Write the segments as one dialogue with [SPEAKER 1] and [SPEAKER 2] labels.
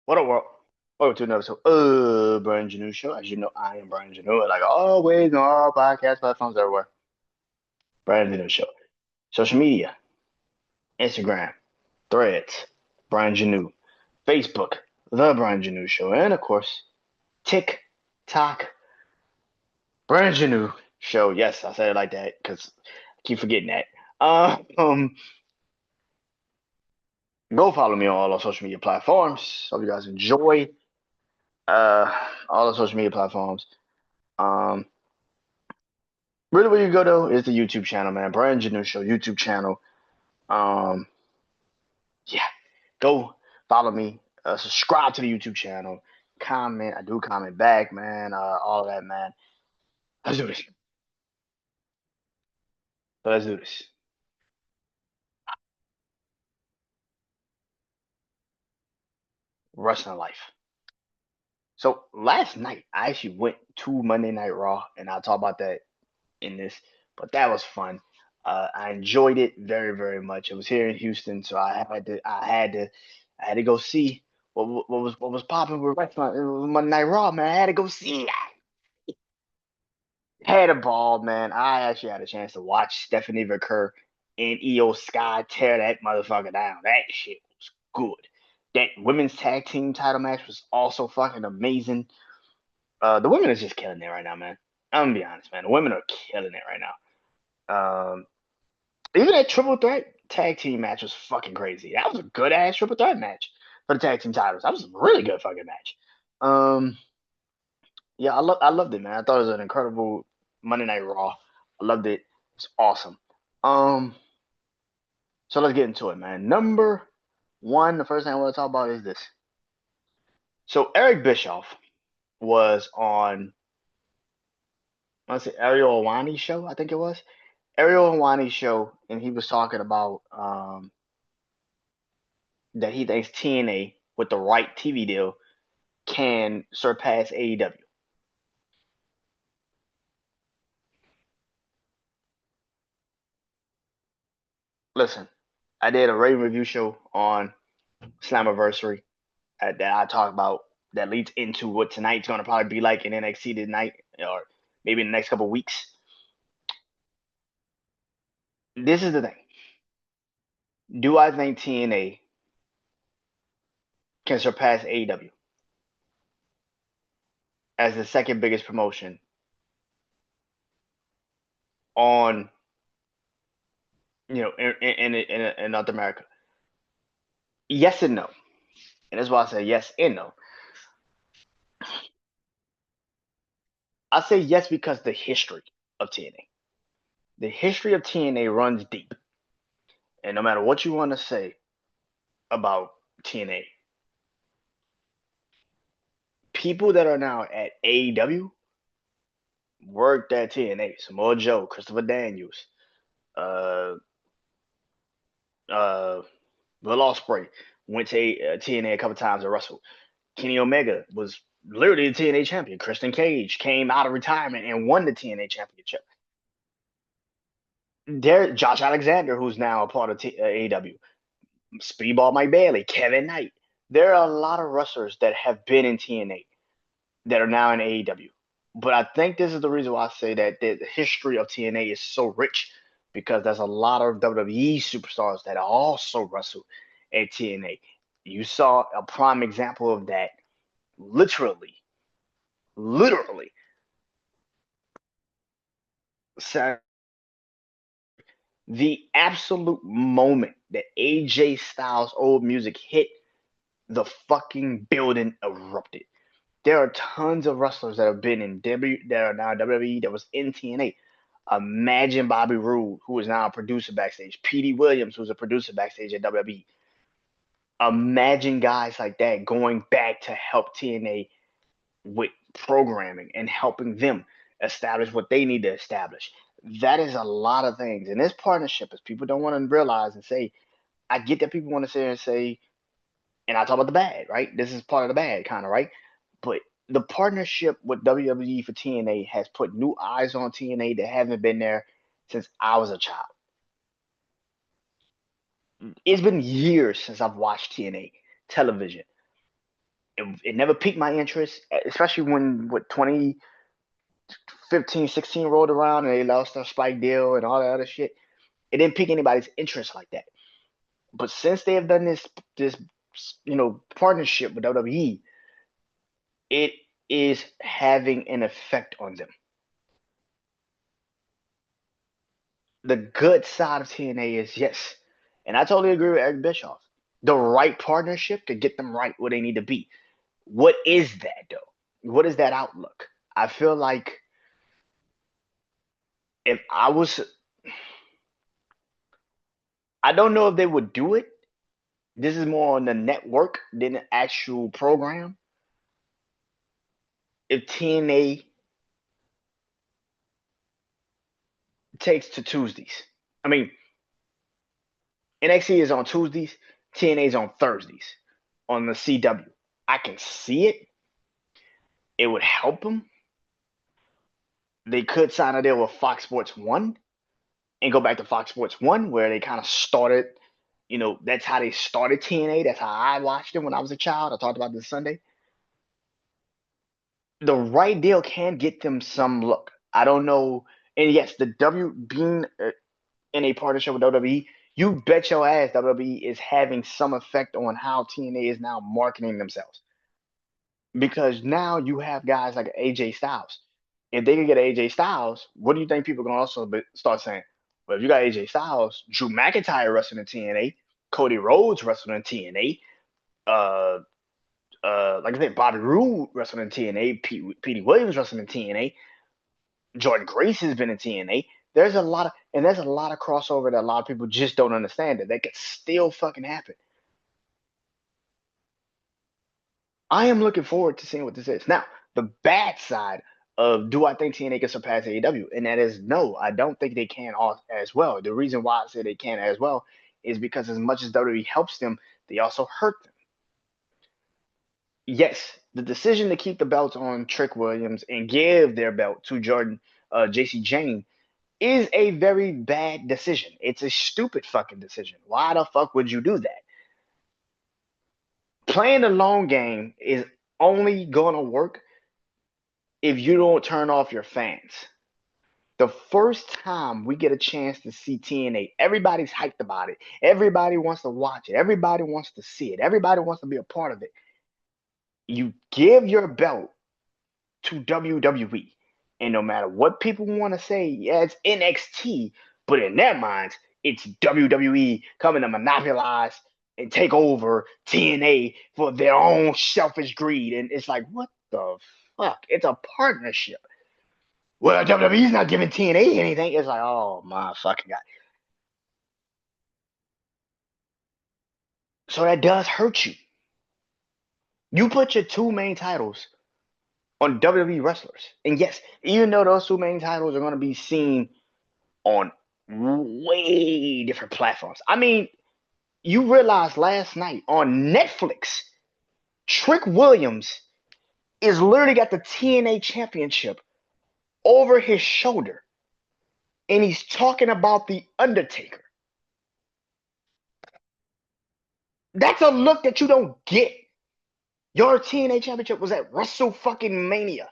[SPEAKER 1] What up, world? Welcome to another episode of BrandonJaneauShow. As you know, I am Brandon Janeau, like always on all podcast platforms everywhere. BrandonJaneauShow. Social media, Instagram, Threads, Brian Janeau, Facebook, The Brian Janeau Show, and of course, TikTok, Brian Janeau Show. Yes, I said it like that because I keep forgetting that. Um, Go follow me on all our social media platforms. Hope you guys enjoy uh all the social media platforms. Um, Really, where you go though is the YouTube channel, man. Brian Janeau Show YouTube channel. Um, yeah, go follow me. Subscribe to the YouTube channel. Comment. I do comment back, man. All that, man. Let's do this. Let's do this. Wrestling life. So last night I actually went to Monday Night Raw, and I'll talk about that in this. But that was fun. I enjoyed it very, very much. It was here in Houston, so I had to go see what was popping with wrestling. It was Monday Night Raw, man. I had to go see it. Had a ball, man. I actually had a chance to watch Stephanie Vaquer and Io Sky tear that motherfucker down. That shit was good. That women's tag team title match was also fucking amazing. The women is just killing it right now, man. I'm gonna be honest, man. The women are killing it right now. Even that triple threat tag team match was fucking crazy. That was a good ass triple threat match for the tag team titles. That was a really good fucking match. Um, yeah, I loved it, man. I thought it was an incredible Monday Night Raw. I loved it. It's awesome. Um, so let's get into it, man. Number one, the first thing I want to talk about is this. So Eric Bischoff was on, let's say Ariel Helwani's show, I think it was. Ariel Helwani's show, and he was talking about that he thinks TNA with the right TV deal can surpass AEW. Listen, I did a rating review show on Slammiversary that I talk about that leads into what tonight's going to probably be like in NXT tonight or maybe in the next couple weeks. This is the thing. Do I think TNA can surpass AEW as the second biggest promotion on, in North America? Yes and no. And that's why I say yes and no. I say yes because the history of TNA. The history of TNA runs deep. And no matter what you want to say about TNA, people that are now at AEW worked at TNA. Samoa Joe, Christopher Daniels, uh, uh, Will Ospreay went to TNA a couple times and wrestled. Kenny Omega was literally the TNA champion. Christian Cage came out of retirement and won the TNA championship. There, Josh Alexander, who's now a part of AEW, Speedball Mike Bailey, Kevin Knight. There are a lot of wrestlers that have been in TNA that are now in AEW. But I think this is the reason why I say that the history of TNA is so rich because there's a lot of WWE superstars that also wrestled at TNA. You saw a prime example of that literally, literally. The absolute moment that AJ Styles' old music hit, the fucking building erupted. There are tons of wrestlers that have been in W that are now WWE that was in TNA. Imagine Bobby Roode, who is now a producer backstage. Petey Williams, who's a producer backstage at WWE. Imagine guys like that going back to help TNA with programming and helping them establish what they need to establish. That is a lot of things. And this partnership, as people don't want to realize and say, I get that people want to sit and say, and I talk about the bad, right? This is part of the bad, kind of, right? But the partnership with WWE for TNA has put new eyes on TNA that haven't been there since I was a child. It's been years since I've watched TNA television. It never piqued my interest, especially when 2015, 16 rolled around and they lost their Spike deal and all that other shit. It didn't pique anybody's interest like that. But since they have done this partnership with WWE, it is having an effect on them. The good side of TNA is yes, and I totally agree with Eric Bischoff. The right partnership to get them right where they need to be. What is that though? What is that outlook? I feel like if I was, I don't know if they would do it. This is more on the network than the actual program. If TNA takes to Tuesdays, I mean, NXT is on Tuesdays, TNA is on Thursdays on the CW. I can see it. It would help them. They could sign a deal with Fox Sports 1 and go back to Fox Sports 1 where they kind of started, that's how they started TNA. That's how I watched them when I was a child. I talked about this Sunday. The right deal can get them some look. I don't know. And yes, the W being in a partnership with WWE, you bet your ass WWE is having some effect on how TNA is now marketing themselves. Because now you have guys like AJ Styles. If they can get AJ Styles, what do you think people are going to also start saying? Well, if you got AJ Styles, Drew McIntyre wrestling in TNA, Cody Rhodes wrestling in TNA, uh, like I said, Bobby Roode wrestling in TNA, Petey Williams wrestling in TNA, Jordan Grace has been in TNA. There's a lot of crossover that a lot of people just don't understand that could still fucking happen. I am looking forward to seeing what this is. Now, the bad side of do I think TNA can surpass AEW? And that is no, I don't think they can as well. The reason why I say they can as well is because as much as WWE helps them, they also hurt them. Yes, the decision to keep the belt on Trick Williams and give their belt to Jordan JC Jane is a very bad decision. It's a stupid fucking decision. Why the fuck would you do that? Playing the long game is only gonna work if you don't turn off your fans. The first time we get a chance to see TNA, everybody's hyped about it. Everybody wants to watch it. Everybody wants to see it. Everybody wants to be a part of it. You give your belt to WWE. And no matter what people want to say, yeah, it's NXT, but in their minds, it's WWE coming to monopolize and take over TNA for their own selfish greed. And it's like, what the fuck? It's a partnership. Well, WWE's not giving TNA anything. It's like, oh my fucking god. So that does hurt you. You put your two main titles on WWE wrestlers. And yes, even though those two main titles are going to be seen on way different platforms. I mean, you realized last night on Netflix, Trick Williams is literally got the TNA championship over his shoulder. And he's talking about The Undertaker. That's a look that you don't get. Your TNA championship was at Wrestle fucking Mania.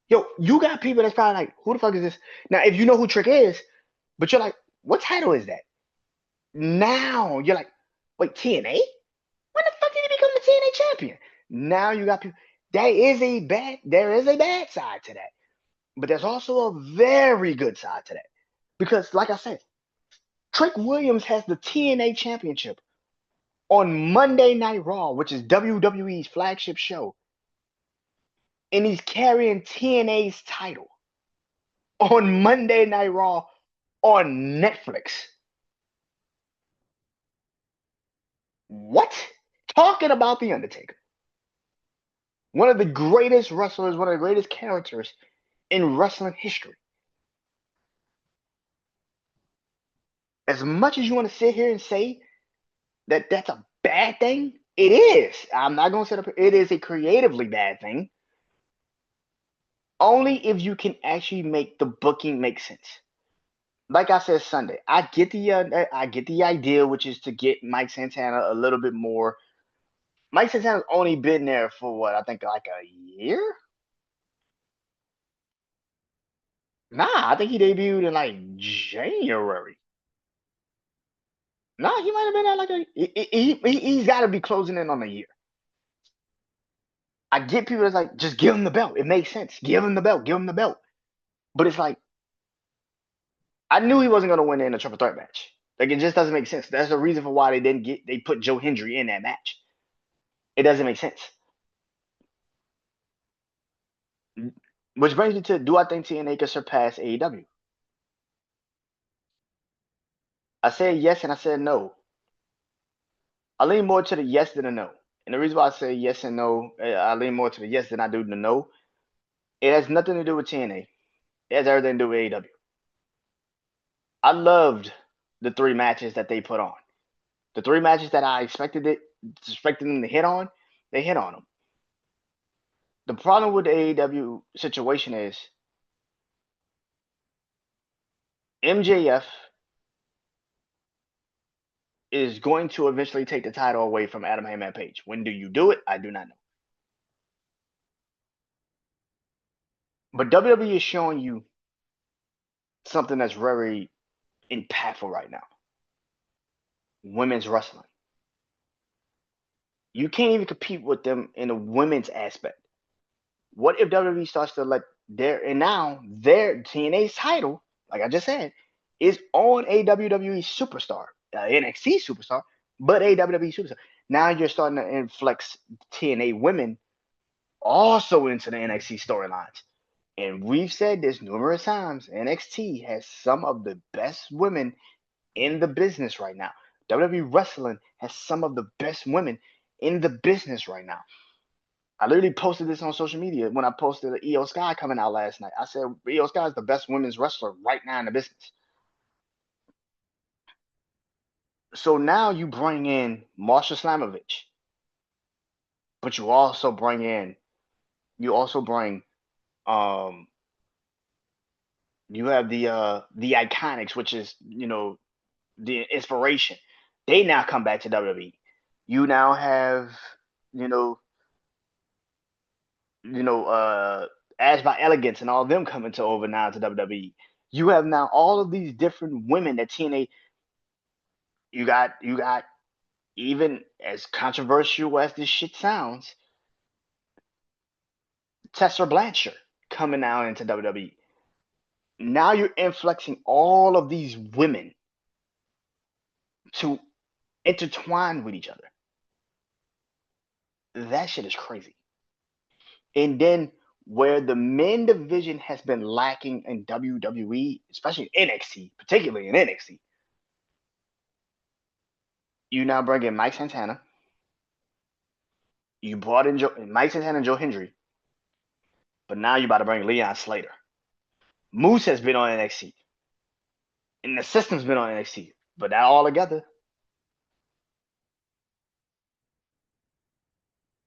[SPEAKER 1] Yo, you got people that's probably like, who the fuck is this? Now, if you know who Trick is, but you're like, what title is that? Now you're like, wait, TNA? When the fuck did he become the TNA champion? Now you got people. There is a bad side to that. But there's also a very good side to that. Because, like I said, Trick Williams has the TNA championship on Monday Night Raw, which is WWE's flagship show. And he's carrying TNA's title on Monday Night Raw on Netflix. What? Talking about The Undertaker. One of the greatest wrestlers, one of the greatest characters in wrestling history. As much as you want to sit here and say that that's a bad thing, it is. I'm not going to sit up here. It is a creatively bad thing. Only if you can actually make the booking make sense. Like I said Sunday, I get the idea, which is to get Mike Santana a little bit more Mike Santana's only been there for what I think like a year. Nah, I think he debuted in like January. Nah, he might have been at like he's got to be closing in on a year. I get people that's like, just give him the belt. It makes sense. Give him the belt. Give him the belt. But it's like, I knew he wasn't gonna win in a triple threat match. Like it just doesn't make sense. That's the reason for why they put Joe Hendry in that match. It doesn't make sense. Which brings me to, do I think TNA can surpass AEW? I said yes and I said no. I lean more to the yes than the no. And the reason why I say yes and no, I lean more to the yes than I do the no. It has nothing to do with TNA. It has everything to do with AEW. I loved the three matches that they put on. The three matches that I expected them to hit on, they hit on them. The problem with the AEW situation is MJF is going to eventually take the title away from Adam Heyman Page. When do you do it? I do not know. But WWE is showing you something that's very impactful right now. Women's wrestling. You can't even compete with them in a women's aspect. What if WWE starts to let their TNA's title, like I just said, is on a WWE superstar, NXT superstar, but a WWE superstar. Now you're starting to influx TNA women also into the NXT storylines. And we've said this numerous times. NXT has some of the best women in the business right now. WWE Wrestling has some of the best women in the business right now. I literally posted this on social media when I posted the Io Sky coming out last night. I said Io Sky is the best women's wrestler right now in the business. So now you bring in Marsha Slamovich, but you also bring um you have the Iconics, which is the inspiration. They now come back to WWE. You now have you know As by Elegance and all of them coming to over now to WWE. You have now all of these different women that TNA. You got even as controversial as this shit sounds, Tessa Blanchard coming now into WWE. Now you're influxing all of these women to intertwine with each other. That shit is crazy. And then where the men division has been lacking in WWE, especially in NXT, particularly in NXT, you now bring in Mike Santana. You brought in Mike Santana and Joe Hendry, but now you're about to bring Leon Slater. Moose has been on NXT, and the system's been on NXT, but that all together,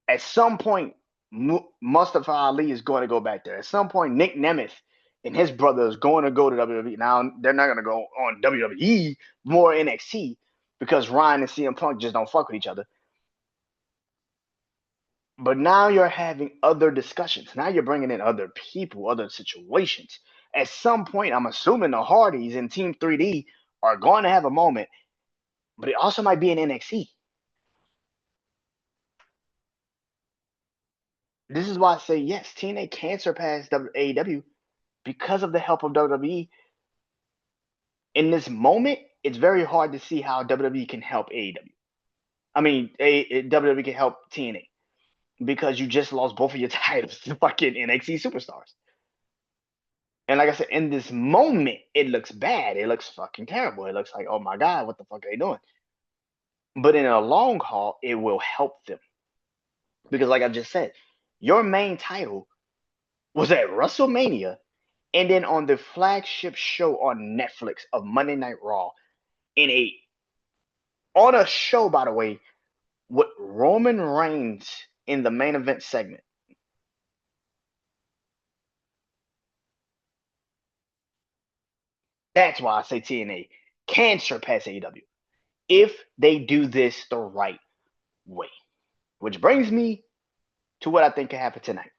[SPEAKER 1] at some point, Mustafa Ali is going to go back there. At some point, Nick Nemeth and his brother is going to go to WWE. Now they're not going to go on WWE, more NXT, because Ryan and CM Punk just don't fuck with each other. But now you're having other discussions. Now you're bringing in other people, other situations. At some point, I'm assuming the Hardys and Team 3D are going to have a moment, but it also might be in NXT. This is why I say yes, TNA can surpass AEW because of the help of WWE. In this moment, it's very hard to see how WWE can help AEW. I mean, WWE can help TNA because you just lost both of your titles to fucking NXT superstars. And like I said, in this moment, it looks bad. It looks fucking terrible. It looks like, oh my God, what the fuck are they doing? But in a long haul, it will help them. Because like I just said, your main title was at WrestleMania and then on the flagship show on Netflix of Monday Night Raw on a show, by the way, with Roman Reigns in the main event segment. That's why I say TNA can surpass AEW if they do this the right way. Which brings me to what I think could happen tonight.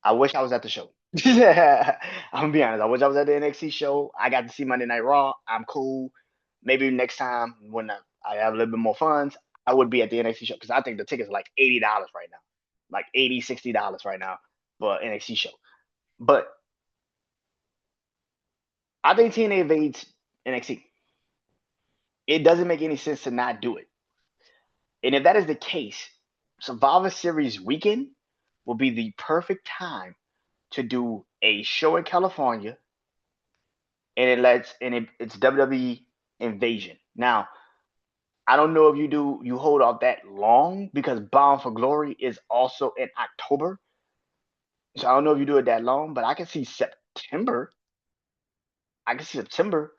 [SPEAKER 1] I wish I was at the show. I'm gonna be honest. I wish I was at the NXT show. I got to see Monday Night Raw. I'm cool. Maybe next time when I have a little bit more funds, I would be at the NXT show because I think the tickets are like $80 right now, like $60 right now for NXT show. But I think TNA evades NXT. It doesn't make any sense to not do it. And if that is the case, Survivor Series weekend will be the perfect time to do a show in California, and it's WWE Invasion. Now, I don't know if you hold off that long because Bound for Glory is also in October. So I don't know if you do it that long, but I can see September. I can see September,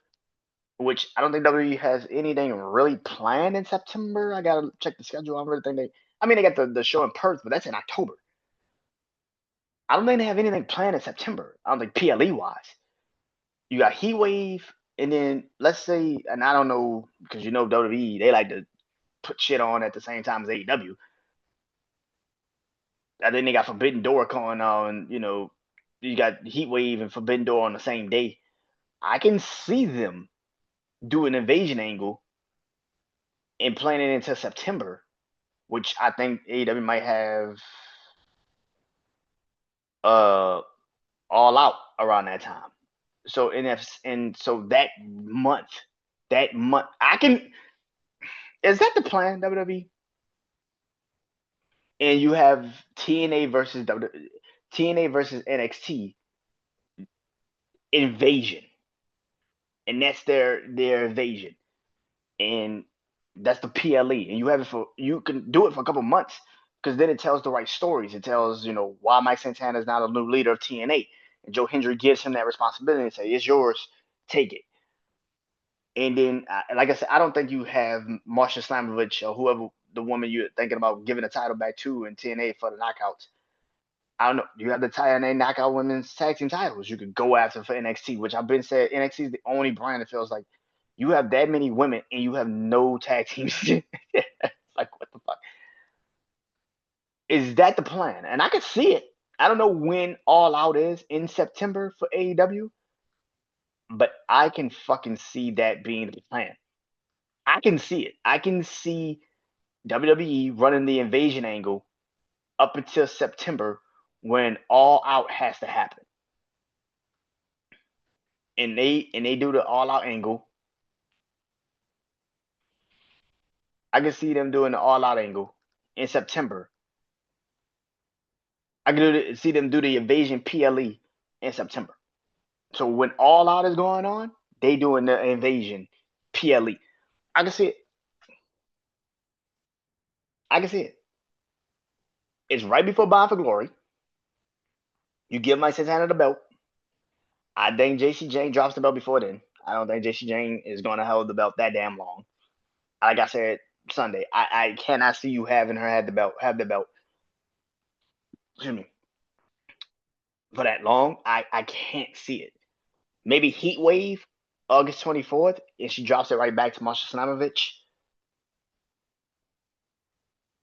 [SPEAKER 1] which I don't think WWE has anything really planned in September. I gotta check the schedule. I don't really think they got the show in Perth, but that's in October. I don't think they have anything planned in September. I don't think PLE wise. You got Heat Wave, and then let's say, and I don't know because WWE they like to put shit on at the same time as AEW. And then they got Forbidden Door going on. You got Heat Wave and Forbidden Door on the same day. I can see them do an invasion angle and plan it into September, which I think AEW might have uh all out around that time. So so that month I can is that the plan WWE? And you have TNA versus TNA versus NXT invasion, and that's their invasion, and that's the PLE, and you can do it for a couple months because then it tells the right stories. It tells why Mike Santana is now the new leader of TNA, and Joe Hendry gives him that responsibility and say it's yours, take it. And then, like I said, I don't think you have Marsha Slamovich or whoever the woman you're thinking about giving the title back to in TNA for the knockouts. I don't know. You have the TNA knockout women's tag team titles you could go after for NXT, which I've been said NXT is the only brand that feels like you have that many women and you have no tag teams. Like what the fuck? Is that the plan? And I can see it. I don't know when All Out is in September for AEW, but I can fucking see that being the plan. I can see it. I can see WWE running the invasion angle up until September when All Out has to happen. And they do the All Out angle. I can see them doing the All Out angle in September. I can see them do the Invasion PLE in September. So when All Out is going on, they doing the Invasion PLE. I can see it. I can see it. It's right before Bound for Glory. You give Mike Santana the belt. I think JC Jane drops the belt before then. I don't think JC Jane is going to hold the belt that damn long. Like I said Sunday, I cannot see you having her have the belt. Excuse me. For that long. I can't see it. Maybe Heat Wave, August 24th, and she drops it right back to Marsha Slamovich.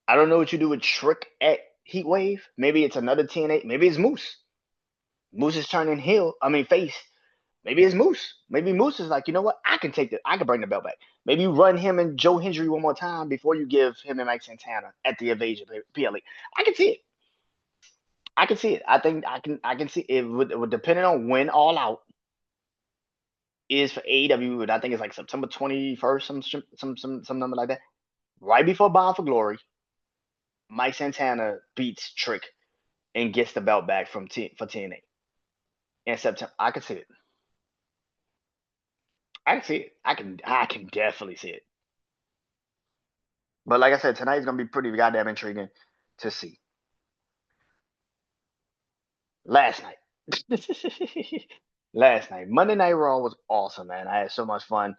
[SPEAKER 1] I don't know what you do with Trick at Heat Wave. Maybe it's another TNA. Maybe it's Moose. Moose is turning face. Maybe it's Moose. Maybe Moose is like, you know what? I can bring the belt back. Maybe you run him and Joe Hendry one more time before you give him and Mike Santana at the Invasion PLE. I can see it. I can see it. I think I can see it would depending on when All Out is for AEW, and I think it's like September 21st, some number like that. Right before Bound for Glory, Mike Santana beats Trick and gets the belt back for TNA in September. I can see it. I can see it. I can definitely see it. But like I said, tonight's gonna be pretty goddamn intriguing to see. Last night. Last night. Monday Night Raw was awesome, man. I had so much fun.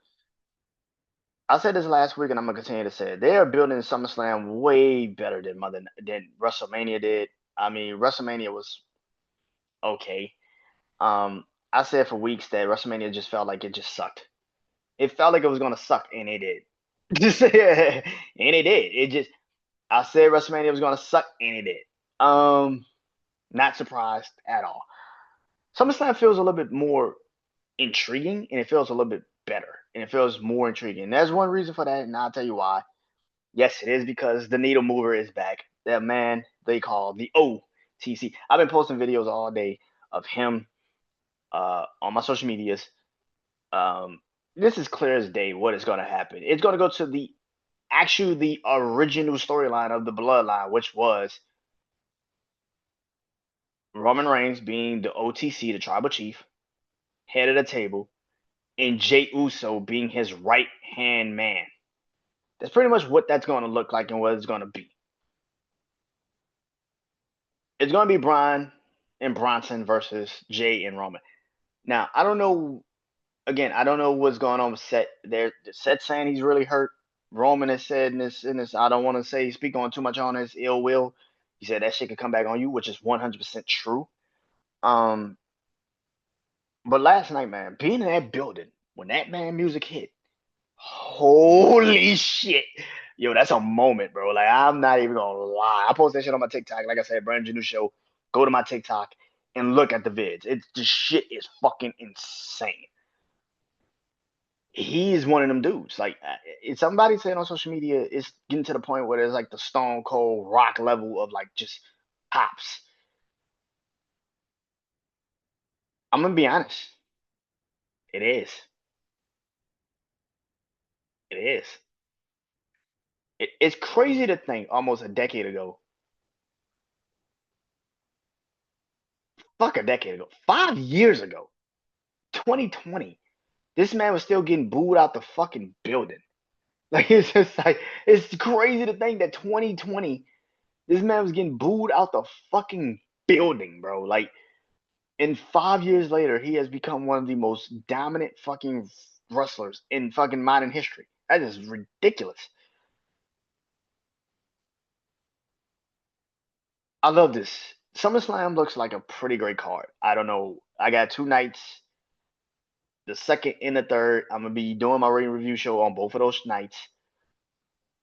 [SPEAKER 1] I said this last week and I'm gonna continue to say it. They are building SummerSlam way better than WrestleMania did. I mean, WrestleMania was okay. I said for weeks that WrestleMania just felt like it just sucked. It felt like it was gonna suck, and it did. And it did. It just I said WrestleMania was gonna suck, and it did. Not surprised at all. SummerSlam feels a little bit more intriguing, and it feels a little bit better, and it feels more intriguing. And there's one reason for that, and I'll tell you why. Yes, it is because the needle mover is back. That man they call the OTC. I've been posting videos all day of him on my social medias. Um, this is clear as day what is going to happen. It's going to go to the original storyline of the bloodline, which was Roman Reigns being the OTC, the tribal chief, head of the table, and Jey Uso being his right hand man. That's pretty much what that's going to look like and what it's going to be. It's going to be Bryan and Bronson versus Jey and Roman. Now, I don't know. Again, I don't know what's going on with Seth. Seth saying he's really hurt. Roman has said in this. I don't want to say speak on too much on his ill will. He said that shit could come back on you, which is 100% true. Um, but last night, man, being in that building when that man music hit, holy shit, yo, that's a moment, bro. Like I'm not even gonna lie. I post that shit on my TikTok. Like I said, BrandonJaneauShow. Go to my TikTok and look at the vids. It's the shit is fucking insane. He's one of them dudes. Like somebody said on social media, it's getting to the point where there's like the Stone Cold Rock level of like just pops. I'm gonna be honest. It is. It is. It's crazy to think almost a decade ago. Fuck a decade ago. 5 years ago. 2020. This man was still getting booed out the fucking building. Like it's just like it's crazy to think that 2020, this man was getting booed out the fucking building, bro. Like, and 5 years later, he has become one of the most dominant fucking wrestlers in fucking modern history. That is ridiculous. I love this. SummerSlam looks like a pretty great card. I don't know. I got two nights, the second and the third. I'm gonna be doing my rating review show on both of those nights.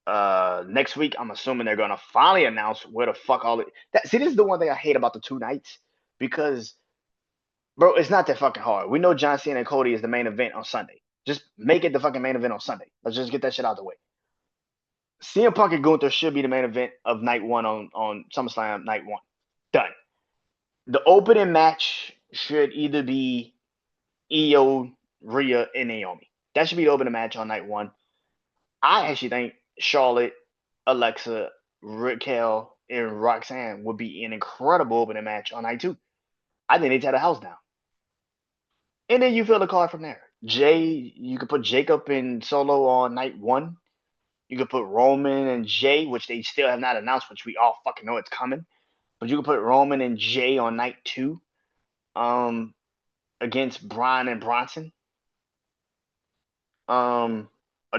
[SPEAKER 1] Next week, I'm assuming they're gonna finally announce where the fuck all it. See, this is the one thing I hate about the two nights because, bro, it's not that fucking hard. We know John Cena and Cody is the main event on Sunday. Just make it the fucking main event on Sunday. Let's just get that shit out of the way. CM Punk and Gunther should be the main event of night one on SummerSlam night one. Done. The opening match should either be Io, Rhea, and Naomi. That should be the opening match on night one. I actually think Charlotte, Alexa, Raquel, and Roxanne would be an incredible opening match on night two. I think they tear the house down. And then you fill the card from there. You could put Jacob and Solo on night one. You could put Roman and Jey, which they still have not announced, which we all fucking know it's coming. But you could put Roman and Jey on night two, against Bryan and Bronson. Or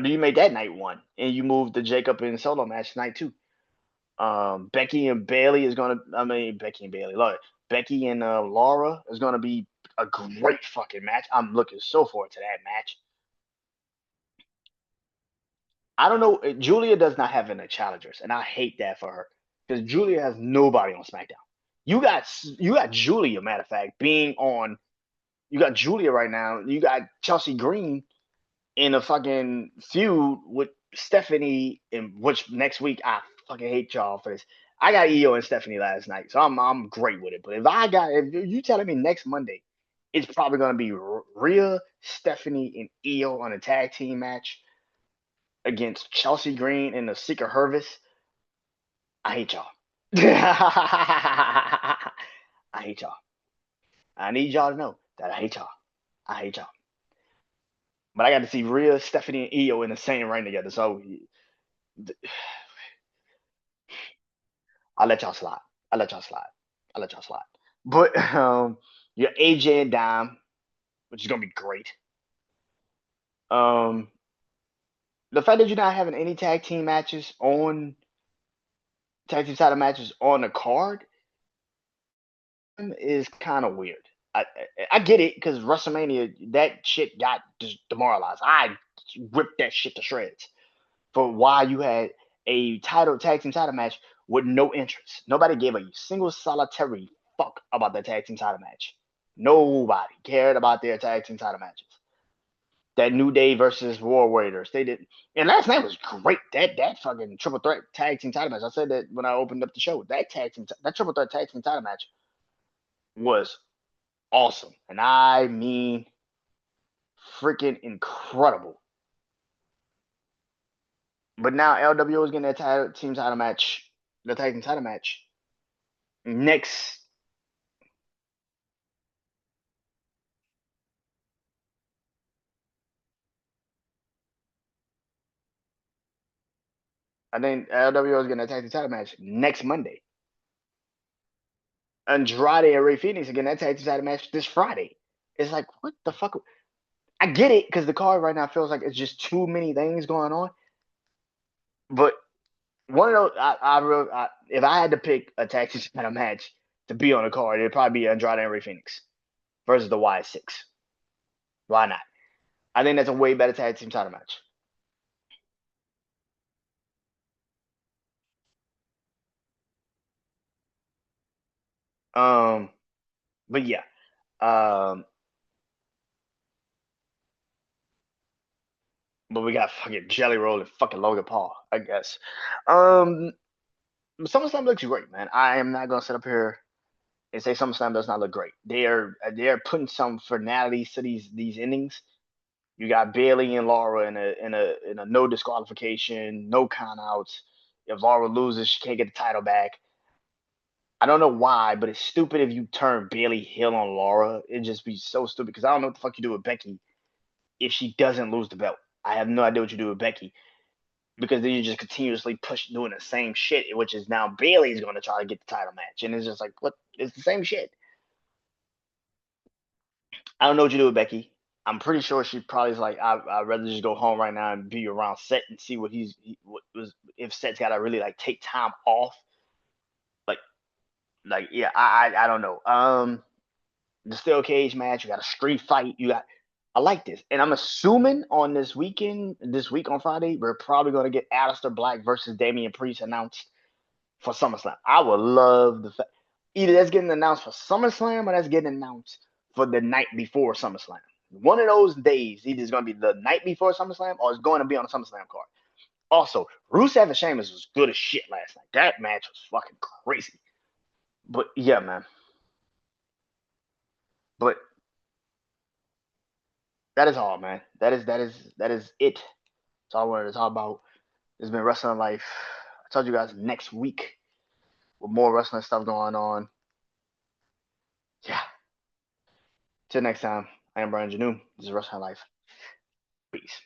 [SPEAKER 1] do you make that night one and you move the Jacob and Solo match night two? Becky and Bailey is gonna. I mean, Becky and Bailey. Lord, Becky and Laura is gonna be a great fucking match. I'm looking so forward to that match. I don't know. Julia does not have any challengers, and I hate that for her because Julia has nobody on SmackDown. You got Julia. Matter of fact, being on. You got Julia right now. You got Chelsea Green in a fucking feud with Stephanie, in which next week I fucking hate y'all for this. I got Io and Stephanie last night, so I'm great with it. But if you telling me next Monday, it's probably gonna be Rhea, Stephanie, and Io on a tag team match against Chelsea Green and the Secret Hervis. I hate y'all. I hate y'all. I need y'all to know that I hate y'all. I hate y'all. But I got to see Rhea, Stephanie, and Io in the same ring together. So I'll let y'all slide. I'll let y'all slide. I'll let y'all slide. But your AJ and Dime, which is gonna be great. Um, the fact that you're not having any tag team title matches on the card is kind of weird. I get it because WrestleMania that shit got demoralized. I ripped that shit to shreds for why you had a tag team title match with no interest. Nobody gave a single solitary fuck about the tag team title match. Nobody cared about their tag team title matches. That New Day versus War Warriors, they did, and last night was great. That fucking triple threat tag team title match. I said that when I opened up the show. That triple threat tag team title match was awesome, and I mean freaking incredible. But now LWO is getting a tag team title match, the tag team title match next. I think LWO is getting a tag team title match next Monday. Andrade and Ray Phoenix again that tag team title match this Friday. It's like, what the fuck? I get it because the card right now feels like it's just too many things going on. But one of those, if I had to pick a tag team title match to be on the card, it'd probably be Andrade and Ray Phoenix versus the Y6. Why not? I think that's a way better tag team title match. But yeah, um, but we got fucking Jelly Roll and fucking Logan Paul, I guess. Um, SummerSlam looks great, man. I am not gonna sit up here and say SummerSlam does not look great. They're putting some finality to these endings. You got Bailey and Laura in a no disqualification, no countouts. If Laura loses, she can't get the title back. I don't know why, but it's stupid if you turn Bailey heel on Laura. It'd just be so stupid because I don't know what the fuck you do with Becky if she doesn't lose the belt. I have no idea what you do with Becky because then you just continuously push doing the same shit, which is now Bailey's going to try to get the title match, and it's just like, what? It's the same shit. I don't know what you do with Becky. I'm pretty sure she probably is like, I'd rather just go home right now and be around Seth and see what was if Seth's got to really like take time off. Like, yeah, I don't know. The steel cage match. You got a street fight. I like this, and I'm assuming on this week on Friday, we're probably gonna get Aleister Black versus Damian Priest announced for SummerSlam. I would love the fact either that's getting announced for SummerSlam or that's getting announced for the night before SummerSlam. One of those days, either it's gonna be the night before SummerSlam or it's going to be on the SummerSlam card. Also, Rusev and Sheamus was good as shit last night. That match was fucking crazy. But yeah, man. But that is all, man. That is it. That's all I wanted to talk about. It's been Wrestling Life. I told you guys next week with more wrestling stuff going on. Yeah. Till next time, I am Brian Janu. This is Wrestling Life. Peace.